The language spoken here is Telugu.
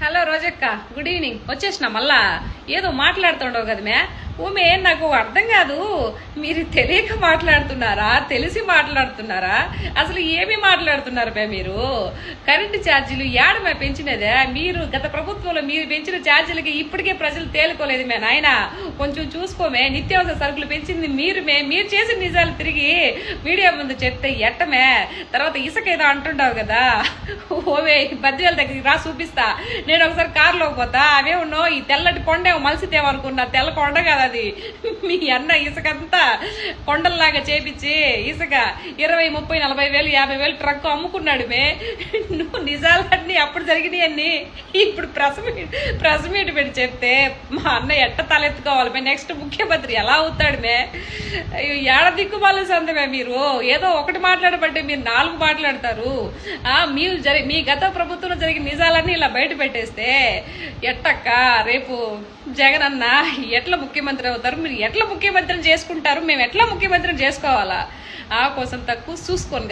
Hello రోజక్క, good evening. వచ్చేసిన మళ్ళా ఏదో మాట్లాడుతుండవు కదా మే ఊమే. నాకు అర్థం కాదు, మీరు తెలియక మాట్లాడుతున్నారా తెలిసి మాట్లాడుతున్నారా? అసలు ఏమి మాట్లాడుతున్నారు మే మీరు? కరెంటు ఛార్జీలు ఏడమే పెంచినదే మీరు. గత ప్రభుత్వంలో మీరు పెంచిన ఛార్జీలకి ఇప్పటికే ప్రజలు తేలుకోలేదు మే నాయన. కొంచెం చూసుకోమే. నిత్యావసర సరుకులు పెంచింది మీరు మే. మీరు చేసిన నిజాలు తిరిగి మీడియా ముందు చెప్తే ఎట్టమే? తర్వాత ఇసుక ఏదో అంటుంటావు కదా, ఓవే బద్దివేల దగ్గరికి రా చూపిస్తా. నేను ఒకసారి కారులోకి పోతా, అవే ఉన్నావు ఈ తెల్లటి కొండేమో మలిసితేమనుకున్నా, తెల్ల కొండ కదా అది. మీ అన్న ఇసుకంతా కొండల్లాగా చేపించి ఇసుక 20, 30, 40 వేలు 50 వేలు ట్రక్ అమ్ముకున్నాడు మే. నువ్వు నిజాలన్నీ అప్పుడు జరిగినాయి అన్ని ఇప్పుడు ప్రెస్ మీట్ పెట్టి చెప్తే మా అన్న ఎట్ట తలెత్తుకోవాలి మే? నెక్స్ట్ ముఖ్యమంత్రి ఎలా అవుతాడు మే? ఏడ దిక్కుమాల సందమే మీరు. ఏదో ఒకటి మాట్లాడబట్టే మీరు 4 మాట్లాడతారు. మీ గత ప్రభుత్వంలో జరిగిన నిజాలన్నీ ఇలా బయట పెట్టేస్తే ఎట్టక్క రేపు జగన్ అన్న ఎట్లా ముఖ్యమంత్రి అవుతారు? మీరు ఎట్లా ముఖ్యమంత్రిని చేసుకుంటారు? మేము ఎట్లా ముఖ్యమంత్రిని చేసుకోవాలా? ఆ కోసం తక్కువ చూసుకోండి.